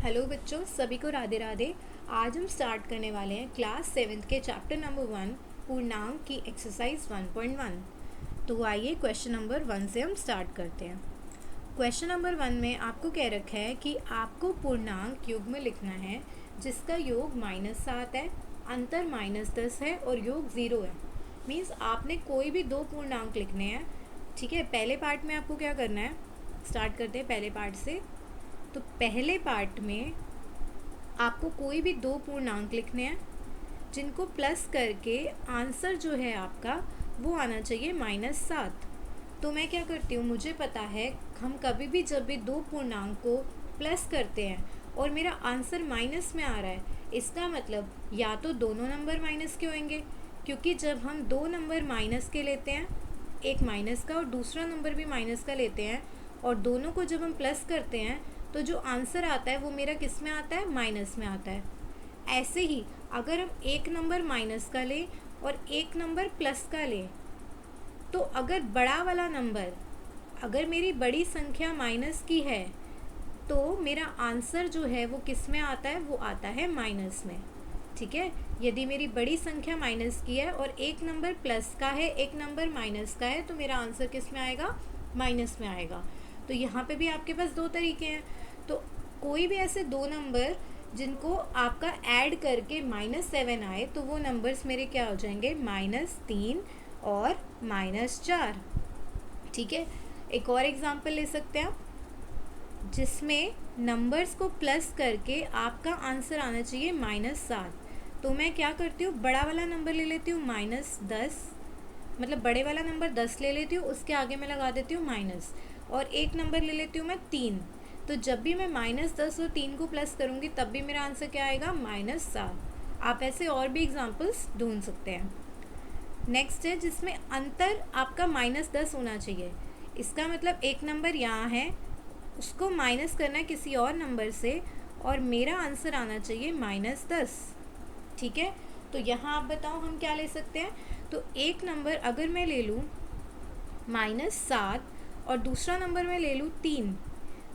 Hello बच्चों, सभी को राधे राधे। आज हम स्टार्ट करने वाले हैं क्लास 7th के चैप्टर नंबर 1 पूर्णांक की एक्सरसाइज 1.1। तो आइए क्वेश्चन नंबर 1 से हम स्टार्ट करते हैं। क्वेश्चन नंबर 1 में आपको कह रखा है कि आपको पूर्णांक युग्म में लिखना है जिसका योग -7 है, अंतर -10 है और योग 0 है। मीन्स आपने कोई भी दो पूर्णांक लिखने हैं। ठीक है, पहले पार्ट में आपको क्या करना है, स्टार्ट करते हैं पहले पार्ट से। तो पहले पार्ट में आपको कोई भी दो पूर्णांक लिखने हैं जिनको प्लस करके आंसर जो है आपका वो आना चाहिए -7। तो मैं क्या करती हूँ, मुझे पता है हम कभी भी जब भी दो पूर्णांक को प्लस करते हैं और मेरा आंसर माइनस में आ रहा है, इसका मतलब या तो दोनों नंबर माइनस के होंगे, क्योंकि जब हम दो नंबर माइनस के लेते हैं, एक माइनस का और दूसरा नंबर भी माइनस का लेते हैं, और दोनों को जब हम प्लस करते हैं तो जो आंसर आता है वो मेरा किस में आता है, माइनस में आता है। ऐसे ही अगर हम एक नंबर माइनस का लें और एक नंबर प्लस का लें, तो अगर बड़ा वाला नंबर, अगर मेरी बड़ी संख्या माइनस की है तो मेरा आंसर जो है वो किस में आता है, वो आता है माइनस में। ठीक है, यदि मेरी बड़ी संख्या माइनस की है और एक नंबर प्लस का है, एक नंबर माइनस का है, तो मेरा आंसर किस में आएगा, माइनस में आएगा। तो यहाँ पे भी आपके पास दो तरीके हैं। तो कोई भी ऐसे दो नंबर जिनको आपका ऐड करके -7 आए, तो वो नंबर्स मेरे क्या हो जाएंगे, -3 और -4। ठीक है, एक और एग्जांपल ले सकते हैं आप जिसमें नंबर्स को प्लस करके आपका आंसर आना चाहिए -7। तो मैं क्या करती हूँ, बड़ा वाला नंबर ले लेती हूँ -10, मतलब बड़े वाला नंबर 10 ले लेती हूँ, उसके आगे मैं लगा देती हूँ माइनस, और एक नंबर ले लेती हूँ मैं 3। तो जब भी मैं -10 और 3 को प्लस करूँगी तब भी मेरा आंसर क्या आएगा, -7। आप ऐसे और भी एग्जांपल्स ढूंढ सकते हैं। नेक्स्ट है जिसमें अंतर आपका -10 होना चाहिए। इसका मतलब एक नंबर यहाँ है, उसको माइनस करना है किसी और नंबर से, और मेरा आंसर आना चाहिए -10। ठीक है, तो यहाँ आप बताओ हम क्या ले सकते हैं। तो एक नंबर अगर मैं ले लूँ -7 और दूसरा नंबर मैं ले लूँ 3,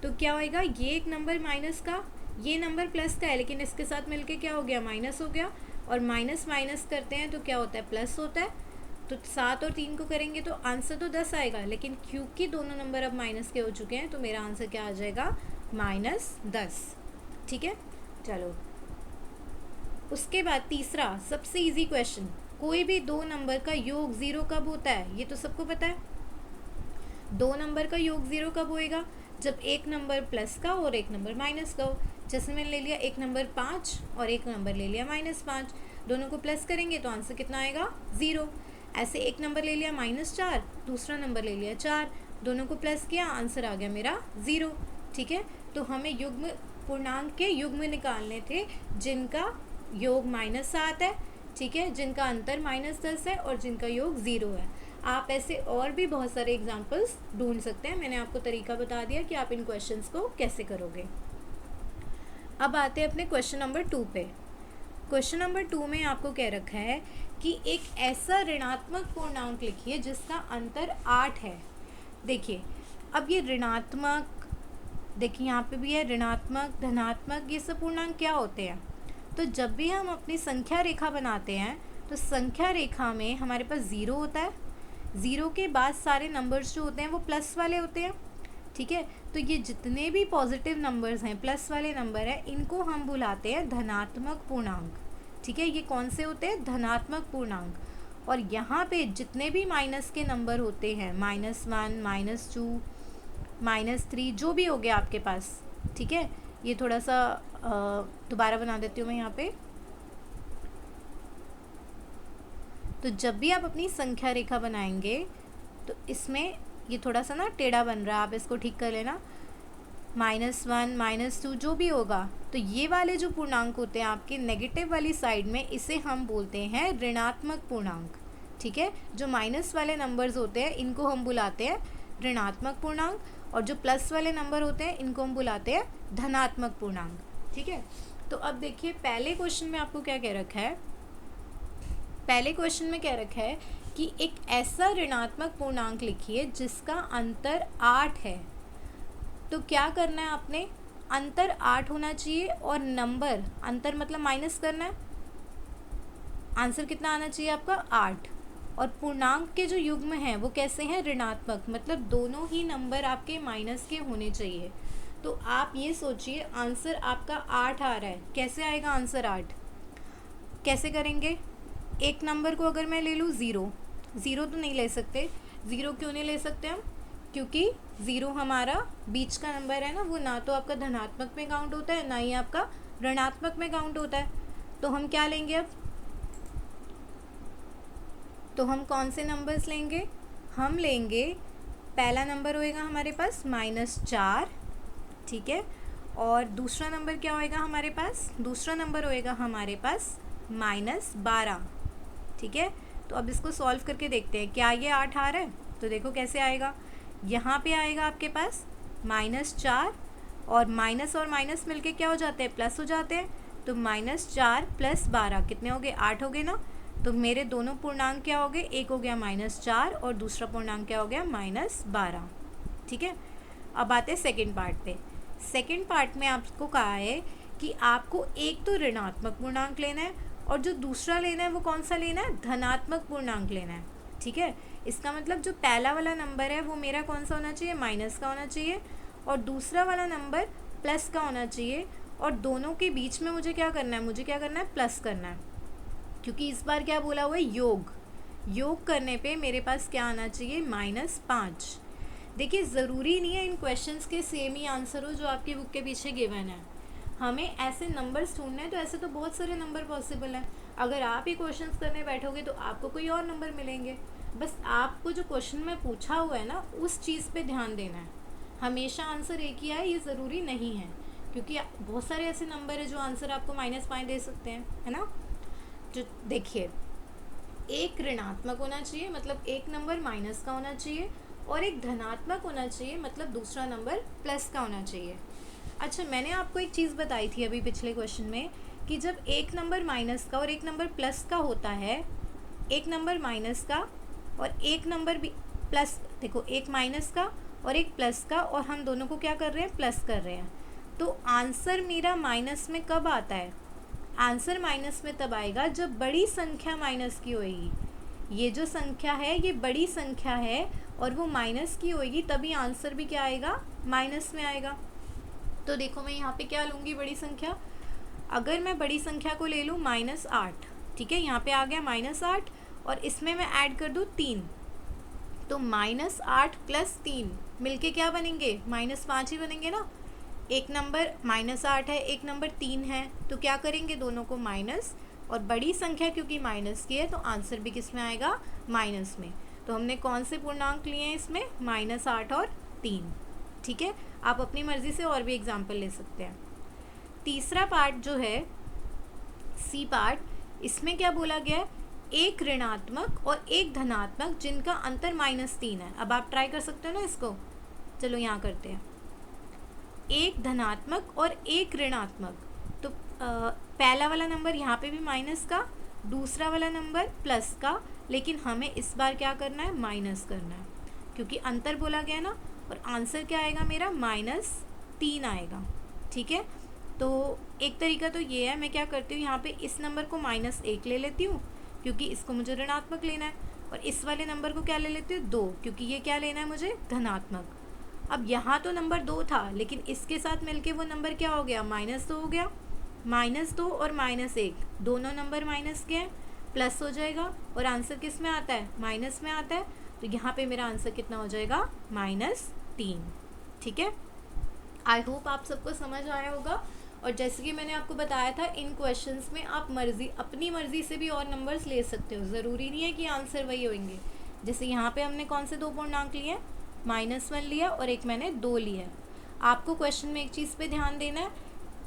तो क्या होएगा, ये एक नंबर माइनस का, ये नंबर प्लस का है, लेकिन इसके साथ मिलके क्या हो गया, माइनस हो गया। और माइनस माइनस करते हैं तो क्या होता है, प्लस होता है। तो 7 और 3 को करेंगे तो आंसर तो 10 आएगा, लेकिन क्योंकि दोनों नंबर अब माइनस के हो चुके हैं तो मेरा आंसर क्या आ जाएगा, -10। ठीक है, चलो उसके बाद तीसरा सबसे इजी क्वेश्चन, कोई भी दो नंबर का योग 0 कब होता है, ये तो सबको पता है। दो नंबर का योग 0 कब होएगा, जब एक नंबर प्लस का और एक नंबर माइनस का हो। जैसे मैंने ले लिया एक नंबर 5 और एक नंबर ले लिया -5, दोनों को प्लस करेंगे तो आंसर कितना आएगा, 0। ऐसे एक नंबर ले लिया -4, दूसरा नंबर ले लिया 4, दोनों को प्लस किया, आंसर आ गया मेरा 0। ठीक है, तो हमें युग्म पूर्णांक के युग्म निकालने थे जिनका योग -7 है, ठीक है, जिनका अंतर -10 है और जिनका योग 0 है। आप ऐसे और भी बहुत सारे एग्जाम्पल्स ढूंढ सकते हैं। मैंने आपको तरीका बता दिया कि आप इन क्वेश्चंस को कैसे करोगे। अब आते हैं अपने क्वेश्चन नंबर 2 पे। क्वेश्चन नंबर 2 में आपको कह रखा है कि एक ऐसा ऋणात्मक पूर्णांक लिखिए जिसका अंतर 8 है। देखिए, अब ये ऋणात्मक, देखिए यहाँ पे भी है ऋणात्मक, धनात्मक, ये सब पूर्णांक क्या होते हैं। तो जब भी हम अपनी संख्या रेखा बनाते हैं तो संख्या रेखा में हमारे पास 0 होता है, 0 के बाद सारे नंबर्स जो होते हैं वो प्लस वाले होते हैं। ठीक है, तो ये जितने भी पॉजिटिव नंबर्स हैं, प्लस वाले नंबर हैं, इनको हम बुलाते हैं धनात्मक पूर्णांक। ठीक है, ये कौन से होते हैं, धनात्मक पूर्णांक। और यहाँ पे जितने भी माइनस के नंबर होते हैं, -1, -2, -3, जो भी हो गया आपके पास, ठीक है, ये थोड़ा सा दोबारा बना देती हूँ मैं यहाँ पे। तो जब भी आप अपनी संख्या रेखा बनाएंगे तो इसमें ये थोड़ा सा ना टेढ़ा बन रहा है, आप इसको ठीक कर लेना। -1, -2 जो भी होगा, तो ये वाले जो पूर्णांक होते हैं आपके नेगेटिव वाली साइड में, इसे हम बोलते हैं ऋणात्मक पूर्णांक। ठीक है, जो माइनस वाले नंबर्स होते हैं इनको हम बुलाते हैं ऋणात्मक पूर्णांक, और जो प्लस वाले नंबर होते हैं इनको हम बुलाते हैं धनात्मक पूर्णांक। ठीक है, तो अब देखिए पहले क्वेश्चन में आपको क्या कह रखा है। पहले क्वेश्चन में कह रखा है कि एक ऐसा ऋणात्मक पूर्णांक लिखिए जिसका अंतर 8 है। तो क्या करना है आपने, अंतर 8 होना चाहिए और नंबर, अंतर मतलब माइनस करना है, आंसर कितना आना चाहिए आपका 8। और पूर्णांक के जो युग्म हैं वो कैसे हैं, ऋणात्मक, मतलब दोनों ही नंबर आपके माइनस के होने चाहिए। तो आप ये सोचिए आंसर आपका 8 आ रहा है, कैसे आएगा आंसर 8, कैसे करेंगे। एक नंबर को अगर मैं ले लूँ 0, 0 तो नहीं ले सकते। 0 क्यों नहीं ले सकते हम, क्योंकि 0 हमारा बीच का नंबर है ना, वो ना तो आपका धनात्मक में काउंट होता है ना ही आपका ऋणात्मक में काउंट होता है। तो हम क्या लेंगे अब, तो हम कौन से नंबर्स लेंगे, हम लेंगे पहला नंबर होएगा हमारे पास -4, ठीक है। और दूसरा नंबर क्या होएगा हमारे पास, दूसरा नंबर होएगा हमारे पास -12, ठीक है। तो अब इसको सॉल्व करके देखते हैं, क्या ये 8 आ रहा है, तो देखो कैसे आएगा। यहाँ पे आएगा आपके पास -4 और माइनस मिलके क्या हो जाते हैं, प्लस हो जाते हैं। तो -4 + 12 कितने हो गए, 8 हो गए ना। तो मेरे दोनों पूर्णांक क्या हो गए, एक हो गया -4 और दूसरा पूर्णांक क्या हो गया -12, ठीक है। अब आते हैं सेकेंड पार्ट पे। सेकेंड पार्ट में आपको कहा है कि आपको एक तो ऋणात्मक पूर्णांक लेना है और जो दूसरा लेना है वो कौन सा लेना है, धनात्मक पूर्णांक लेना है, ठीक है। इसका मतलब जो पहला वाला नंबर है वो मेरा कौन सा होना चाहिए, माइनस का होना चाहिए, और दूसरा वाला नंबर प्लस का होना चाहिए। और दोनों के बीच में मुझे क्या करना है, मुझे क्या करना है, प्लस करना है, क्योंकि इस बार क्या बोला हुआ है, योग। योग करने पे मेरे पास क्या आना चाहिए, -5। देखिए ज़रूरी नहीं है इन क्वेश्चंस के सेम ही आंसर हो जो आपकी बुक के पीछे गिवन है, हमें ऐसे नंबर्स ढूंढने हैं। तो ऐसे तो बहुत सारे नंबर पॉसिबल हैं, अगर आप ही क्वेश्चंस करने बैठोगे तो आपको कोई और नंबर मिलेंगे। बस आपको जो क्वेश्चन में पूछा हुआ है ना उस चीज़ पे ध्यान देना है, हमेशा आंसर एक ही आए ये ज़रूरी नहीं है, क्योंकि बहुत सारे ऐसे नंबर है जो आंसर आपको -5 दे सकते हैं, है ना। जो देखिए, एक ऋणात्मक होना चाहिए मतलब एक नंबर माइनस का होना चाहिए, और एक धनात्मक होना चाहिए मतलब दूसरा नंबर प्लस का होना चाहिए। अच्छा, मैंने आपको एक चीज़ बताई थी अभी पिछले क्वेश्चन में कि जब एक नंबर माइनस का और एक नंबर प्लस का होता है, एक नंबर माइनस का और एक नंबर भी प्लस, देखो एक माइनस का और एक प्लस का, और हम दोनों को क्या कर रहे हैं, प्लस कर रहे हैं। तो आंसर मेरा माइनस में कब आता है, आंसर माइनस में तब आएगा जब बड़ी संख्या माइनस की होएगी। ये जो संख्या है ये बड़ी संख्या है और वो माइनस की होएगी, तभी आंसर भी क्या आएगा, माइनस में आएगा। तो देखो मैं यहाँ पे क्या लूँगी, बड़ी संख्या, अगर मैं बड़ी संख्या को ले लूँ -8, ठीक है, यहाँ पे आ गया -8 और इसमें मैं ऐड कर दूँ 3, तो -8 + 3 मिलके क्या बनेंगे, -5 ही बनेंगे ना। एक नंबर -8 है, एक नंबर 3 है, तो क्या करेंगे, दोनों को माइनस, और बड़ी संख्या क्योंकि माइनस की है तो आंसर भी किस में आएगा, माइनस में। तो हमने कौन से पूर्णांक लिए हैं इसमें, -8 और 3, ठीक है। आप अपनी मर्ज़ी से और भी एग्जाम्पल ले सकते हैं। तीसरा पार्ट जो है सी पार्ट, इसमें क्या बोला गया है, एक ऋणात्मक और एक धनात्मक जिनका अंतर -3 है। अब आप ट्राई कर सकते हो ना इसको, चलो यहाँ करते हैं, एक धनात्मक और एक ऋणात्मक। तो पहला वाला नंबर यहाँ पे भी माइनस का, दूसरा वाला नंबर प्लस का, लेकिन हमें इस बार क्या करना है, माइनस करना है, क्योंकि अंतर बोला गया ना। और आंसर क्या आएगा मेरा, -3 आएगा, ठीक है। तो एक तरीका तो ये है, मैं क्या करती हूँ यहाँ पे इस नंबर को -1 ले लेती हूँ क्योंकि इसको मुझे ऋणात्मक लेना है, और इस वाले नंबर को क्या ले लेती हूँ, 2, क्योंकि ये क्या लेना है मुझे, धनात्मक। अब यहाँ तो नंबर 2 था, लेकिन इसके साथ मिलके वो नंबर क्या हो गया, -2 हो गया। -2 और -1 दोनों नंबर माइनस के हैं, प्लस हो जाएगा, और आंसर किस में आता है, माइनस में आता है। तो यहाँ पे मेरा आंसर कितना हो जाएगा, -3, ठीक है। आई होप आप सबको समझ आया होगा। और जैसे कि मैंने आपको बताया था, इन क्वेश्चंस में आप अपनी मर्ज़ी से भी और नंबर्स ले सकते हो, ज़रूरी नहीं है कि आंसर वही होंगे। जैसे यहाँ पे हमने कौन से 2 पूर्णांक लिए, -1 लिया और एक मैंने 2 लिया। आपको क्वेश्चन में एक चीज़ पे ध्यान देना है,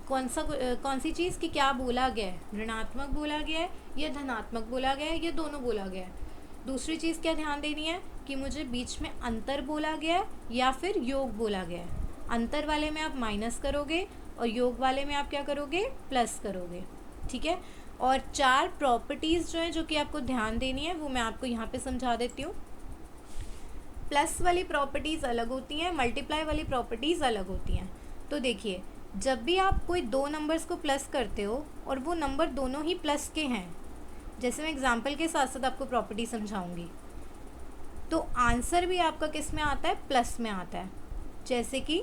कौन सी चीज़ कि क्या बोला गया है, ऋणात्मक बोला गया है या धनात्मक बोला गया है या दोनों बोला गया है। दूसरी चीज़ क्या ध्यान देनी है कि मुझे बीच में अंतर बोला गया है या फिर योग बोला गया है। अंतर वाले में आप माइनस करोगे और योग वाले में आप क्या करोगे, प्लस करोगे, ठीक है। और 4 प्रॉपर्टीज़ जो है जो कि आपको ध्यान देनी है वो मैं आपको यहाँ पे समझा देती हूँ। प्लस वाली प्रॉपर्टीज़ अलग होती हैं, मल्टीप्लाई वाली प्रॉपर्टीज़ अलग होती हैं। तो देखिए, जब भी आप कोई दो नंबर्स को प्लस करते हो और वो नंबर दोनों ही प्लस के हैं, जैसे मैं एग्जांपल के साथ साथ आपको प्रॉपर्टी समझाऊंगी, तो आंसर भी आपका किस में आता है, प्लस में आता है। जैसे कि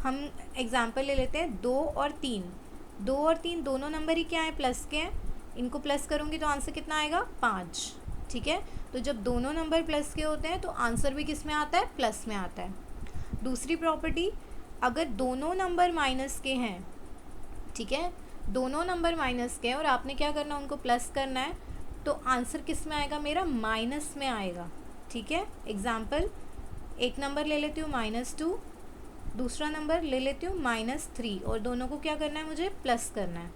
हम एग्जांपल ले लेते हैं 2 और 3। 2 और 3 दोनों नंबर ही क्या है, प्लस के हैं। इनको प्लस करूँगी तो आंसर कितना आएगा, 5। ठीक है, तो जब दोनों नंबर प्लस के होते हैं तो आंसर भी किस में आता है, प्लस में आता है। दूसरी प्रॉपर्टी, अगर दोनों नंबर माइनस के हैं, ठीक है, दोनों नंबर माइनस के हैं और आपने क्या करना है, उनको प्लस करना है, तो आंसर किस में आएगा, मेरा माइनस में आएगा। ठीक है, एग्जाम्पल, एक नंबर ले लेती हूँ -2, दूसरा नंबर ले लेती हूँ -3, और दोनों को क्या करना है, मुझे प्लस करना है।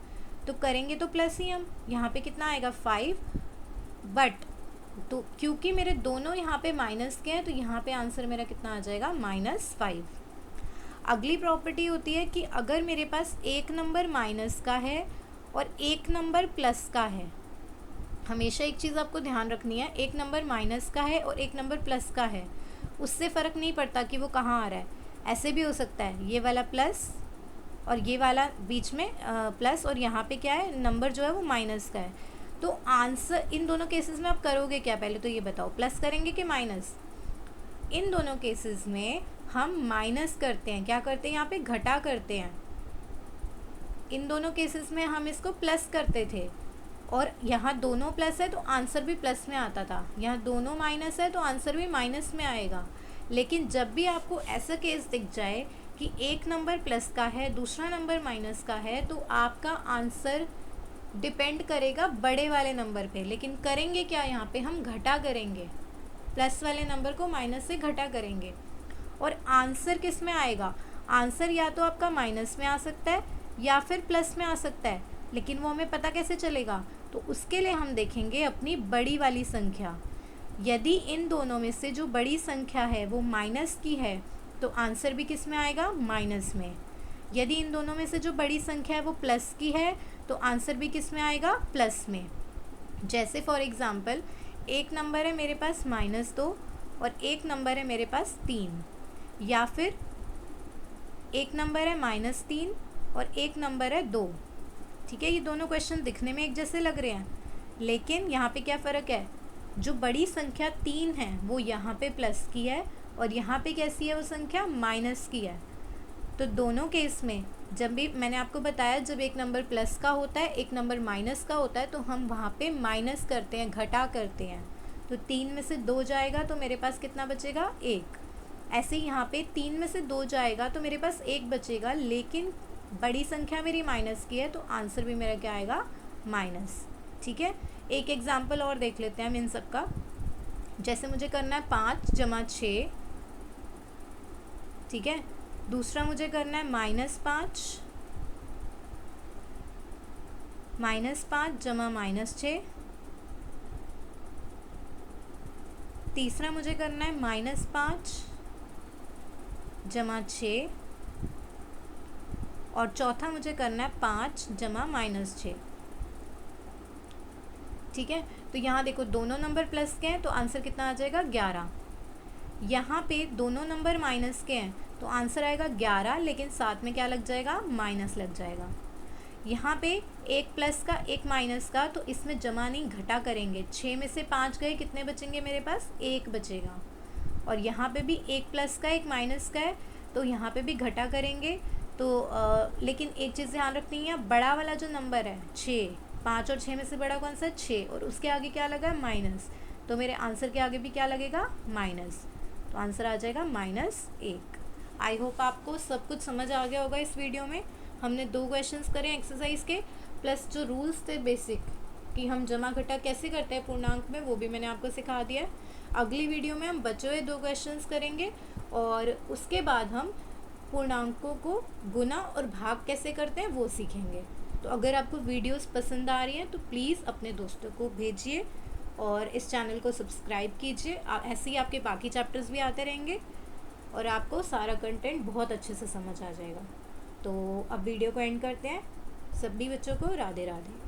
तो करेंगे तो प्लस ही हम, यहाँ पे कितना आएगा 5, बट तो क्योंकि मेरे दोनों यहाँ पे माइनस के हैं तो यहाँ पे आंसर मेरा कितना आ जाएगा, -5। अगली प्रॉपर्टी होती है कि अगर मेरे पास एक नंबर माइनस का है और एक नंबर प्लस का है, हमेशा एक चीज़ आपको ध्यान रखनी है, एक नंबर माइनस का है और एक नंबर प्लस का है, उससे फ़र्क नहीं पड़ता कि वो कहाँ आ रहा है। ऐसे भी हो सकता है ये वाला प्लस और ये वाला बीच में प्लस, और यहाँ पे क्या है, नंबर जो है वो माइनस का है। तो आंसर इन दोनों केसेस में आप करोगे क्या, पहले तो ये बताओ, प्लस करेंगे कि माइनस। इन दोनों केसेस में हम माइनस करते हैं, क्या करते हैं, यहाँ पे घटा करते हैं। इन दोनों केसेस में हम इसको प्लस करते थे और यहाँ दोनों प्लस है तो आंसर भी प्लस में आता था, यहाँ दोनों माइनस है तो आंसर भी माइनस में आएगा। लेकिन जब भी आपको ऐसा केस दिख जाए कि एक नंबर प्लस का है, दूसरा नंबर माइनस का है, तो आपका आंसर डिपेंड करेगा बड़े वाले नंबर पे। लेकिन करेंगे क्या, यहाँ पे हम घटा करेंगे, प्लस वाले नंबर को माइनस से घटा करेंगे और आंसर किस में आएगा, आंसर या तो आपका माइनस में आ सकता है या फिर प्लस में आ सकता है। लेकिन वो हमें पता कैसे चलेगा, तो उसके लिए हम देखेंगे अपनी बड़ी वाली संख्या। यदि इन दोनों में से जो बड़ी संख्या है वो माइनस की है तो आंसर भी किस में आएगा, माइनस में। यदि इन दोनों में से जो बड़ी संख्या है वो प्लस की है तो आंसर भी किस में आएगा, प्लस में। जैसे फॉर एग्ज़ाम्पल, एक नंबर है मेरे पास -2 और एक नंबर है मेरे पास 3, या फिर एक नंबर है -3 और एक नंबर है 2। ठीक है, ये दोनों क्वेश्चन दिखने में एक जैसे लग रहे हैं, लेकिन यहाँ पे क्या फ़र्क है, जो बड़ी संख्या 3 है वो यहाँ पे प्लस की है और यहाँ पे कैसी है वो संख्या, माइनस की है। तो दोनों केस में जब भी मैंने आपको बताया, जब एक नंबर प्लस का होता है, एक नंबर माइनस का होता है, तो हम वहाँ पे माइनस करते हैं, घटा करते हैं। तो 3 में से 2 जाएगा तो मेरे पास कितना बचेगा, 1। ऐसे ही यहाँ पे 3 में से 2 जाएगा तो मेरे पास 1 बचेगा, लेकिन बड़ी संख्या मेरी माइनस की है तो आंसर भी मेरा क्या आएगा, माइनस। ठीक है, एक एग्जाम्पल और देख लेते हैं हम इन सब का। जैसे मुझे करना है 5 + 6, ठीक है, दूसरा मुझे करना है -5 j -6, तीसरा मुझे करना है -5 j 6, और चौथा मुझे करना है 5 j -6। ठीक है, तो यहाँ देखो दोनों नंबर प्लस के हैं तो आंसर कितना आ जाएगा, 11। यहाँ पे दोनों नंबर माइनस के हैं तो आंसर आएगा 11, लेकिन साथ में क्या लग जाएगा, माइनस लग जाएगा। यहाँ पे एक प्लस का एक माइनस का, तो इसमें जमा नहीं घटा करेंगे। 6 में से 5 गए, कितने बचेंगे मेरे पास, 1 बचेगा। और यहाँ पे भी एक प्लस का एक माइनस का है तो यहाँ पे भी घटा करेंगे। तो लेकिन एक चीज़ ध्यान रखनी है, बड़ा वाला जो नंबर है 6, 5 और 6 में से बड़ा कौन सा, 6, और उसके आगे क्या लगा, माइनस, तो मेरे आंसर के आगे भी क्या लगेगा, माइनस। तो आंसर आ जाएगा -1। आई होप आपको सब कुछ समझ आ गया होगा इस वीडियो में। हमने 2 क्वेश्चंस करे एक्सरसाइज के, प्लस जो रूल्स थे बेसिक कि हम जमा घटा कैसे करते हैं पूर्णांक में, वो भी मैंने आपको सिखा दिया है। अगली वीडियो में हम बचे हुए 2 क्वेश्चंस करेंगे और उसके बाद हम पूर्णांकों को गुना और भाग कैसे करते हैं वो सीखेंगे। तो अगर आपको वीडियोस पसंद आ रही हैं तो प्लीज़ अपने दोस्तों को भेजिए और इस चैनल को सब्सक्राइब कीजिए। ऐसे ही आपके बाकी चैप्टर्स भी आते रहेंगे और आपको सारा कंटेंट बहुत अच्छे से समझ आ जाएगा। तो अब वीडियो को एंड करते हैं। सभी बच्चों को राधे राधे।